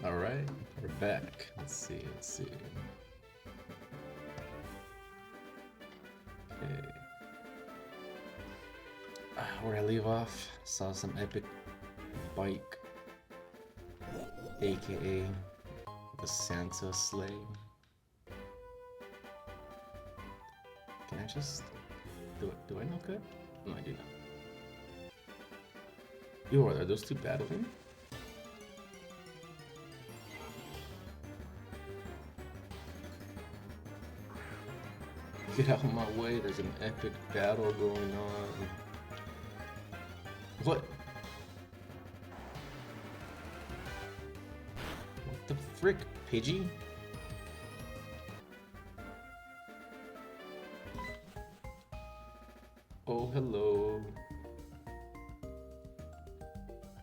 Alright, we're back. Let's see. Okay. Where I leave off, saw some epic bike, aka the Santa sleigh. Can I just do I know good? No, I do not. Yo, are those two battling? Get out of my way, there's an epic battle going on. What? What the frick, Pidgey? Oh, hello.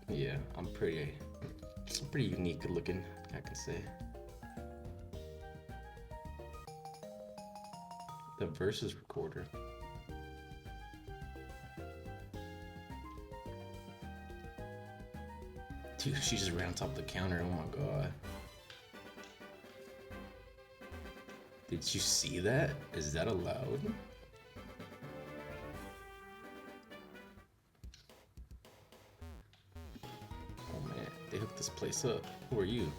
Yeah, I'm pretty unique looking, I can say. The versus recorder. Dude, she just ran on top of the counter, oh my god. Did you see that? Is that allowed? Oh man, they hooked this place up. Who are you?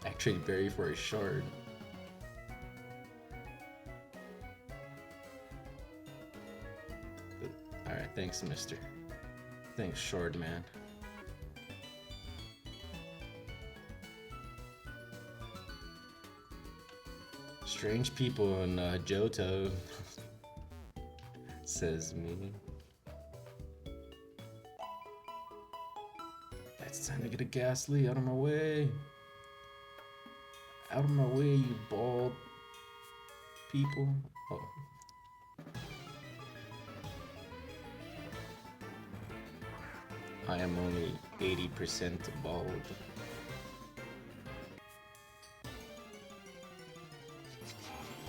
I traded berry for a shard. Alright, thanks, mister. Thanks, shard man. Strange people in Johto, says me. It's time to get a Ghastly out of my way. Out of my way, you bald people. Oh. I am only 80% bald.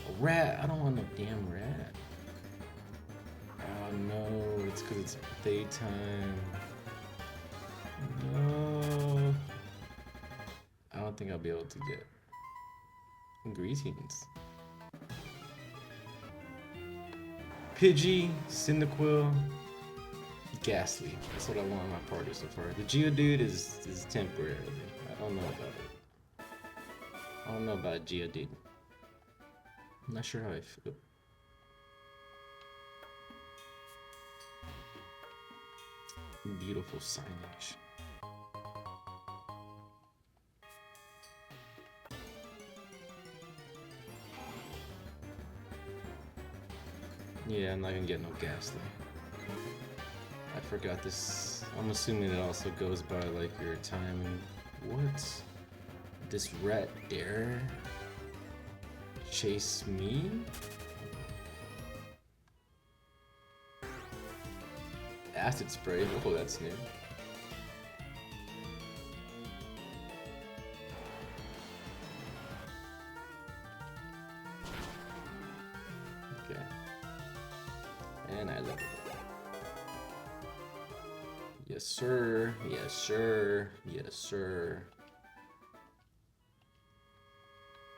A rat! I don't want no damn rat. Oh no, it's because it's daytime. No. I don't think I'll be able to get greetings. Pidgey, Cyndaquil, Ghastly. That's what I want in my party so far. The Geodude is temporarily. I don't know about it. I don't know about Geodude. I'm not sure how I feel. Beautiful signage. Yeah, I'm not gonna get no Ghastly. I forgot this. I'm assuming it also goes by like your time. What? This rat dare chase me? Acid spray. Oh, that's new. Okay. And I leveled up. Yes, sir. Yes, sir. Yes, sir.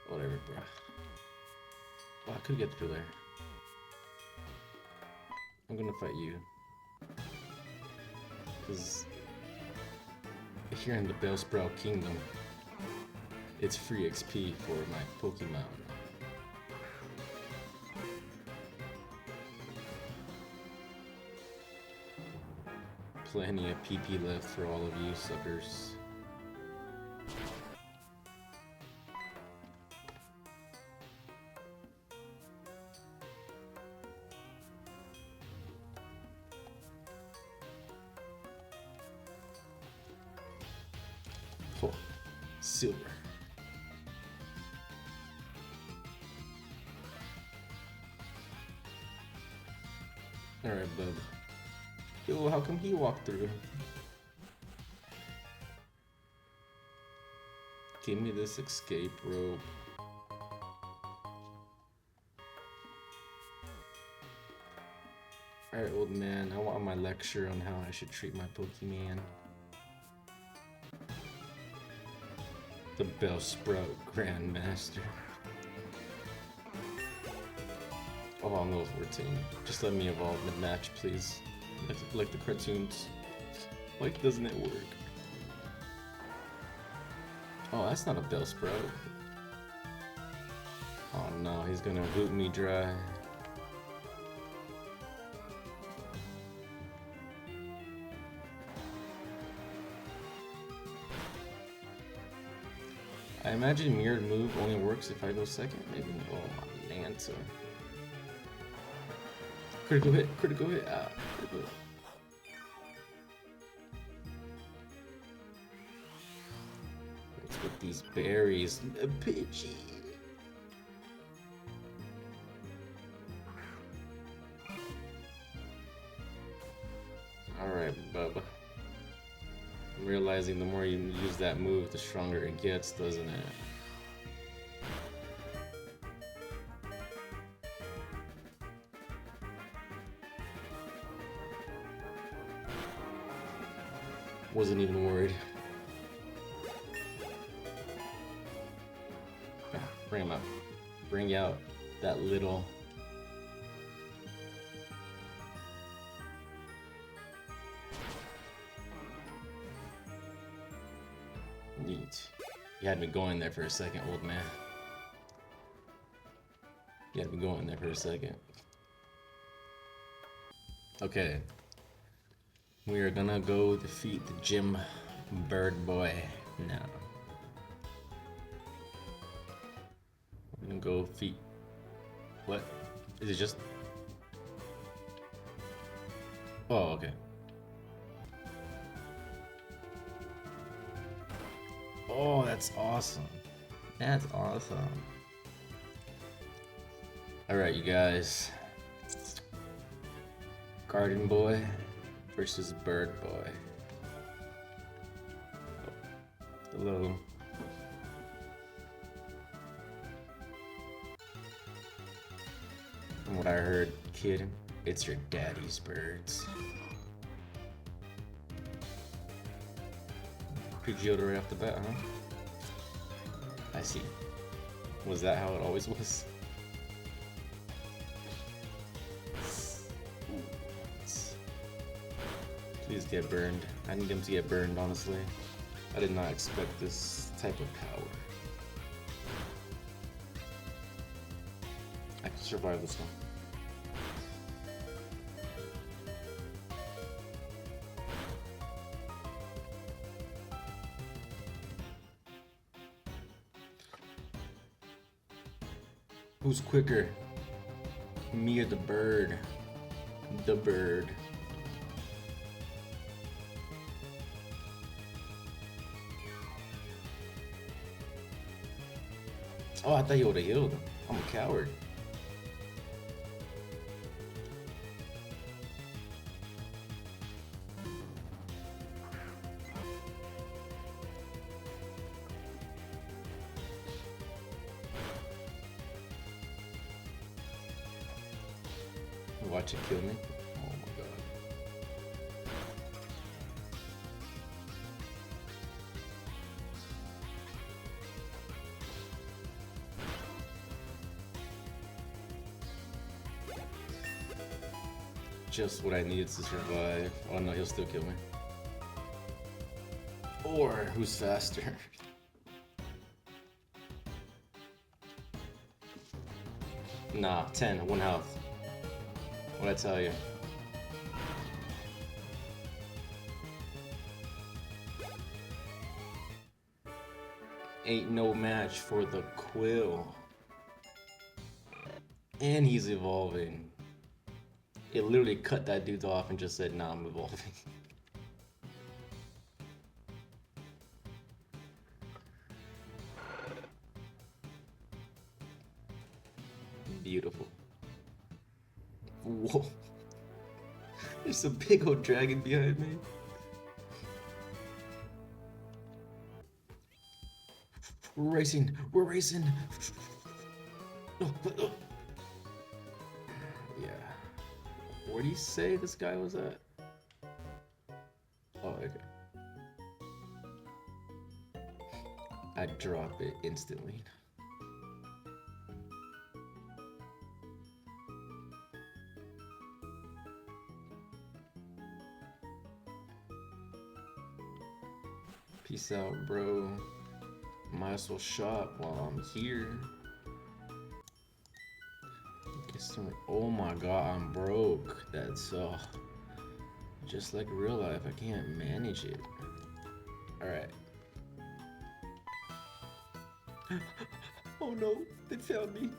Whatever, bro. Oh, I could get through there. I'm gonna fight you. Because here in the Bellsprout Kingdom, it's free XP for my Pokemon. Plenty of PP left for all of you suckers. Oh, silver. Alright, bub. Yo, how come he walked through? Give me this escape rope. Alright, old man, I want my lecture on how I should treat my Pokemon. The Bellsprout Grandmaster. Oh, I'm level 14. Just let me evolve mid-match, please. Like the cartoons. Why doesn't it work? Oh, that's not a Bellsprout. Oh no, he's gonna boot me dry. I imagine mirrored move only works if I go second, maybe? Oh my Nanta. Critical hit, critical hit, critical hit. Let's get these berries. A Pidgey. Alright, bub. I'm realizing the more you use that move, the stronger it gets, doesn't it? Wasn't even worried. Bring him up. Bring out that little... Neat. You had me going there for a second, old man. You had me going there for a second. Okay. We are gonna go defeat the gym bird boy now. I'm gonna go defeat... What? Is it just... Oh, okay. Oh, that's awesome. That's awesome. Alright, you guys. Garden Boy versus Bird Boy. Hello. From what I heard, kid, it's your daddy's birds. Pidgeotto right off the bat, huh? I see. Was that how it always was? Please get burned. I need him to get burned, honestly. I did not expect this type of power. I can survive this one. Who's quicker? Me or the bird? The bird. Oh, I thought you would have healed him. I'm a coward. Watch it kill me. Oh my god. Just what I needed to survive. Oh no, he'll still kill me. Or who's faster? Nah, 10, 1 health. What'd I tell you? Ain't no match for the Quill. And he's evolving. It literally cut that dude off and just said, nah, I'm evolving. Beautiful. Whoa. There's a big old dragon behind me. We're racing. We're racing. Yeah. Where do you say this guy was at? Oh, okay. I'd drop it instantly. Peace out, bro. Might as well shop while I'm here. Oh my god, I'm broke. That's just like real life. I can't manage it. Alright. Oh no, they found me.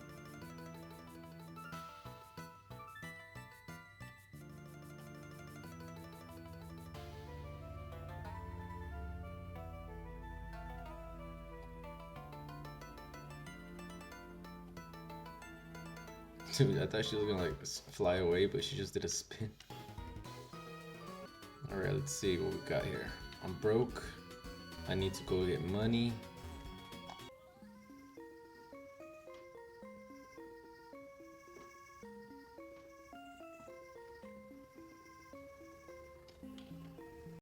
Dude, I thought she was gonna like fly away, but she just did a spin. Alright, let's see what we got here. I'm broke. I need to go get money.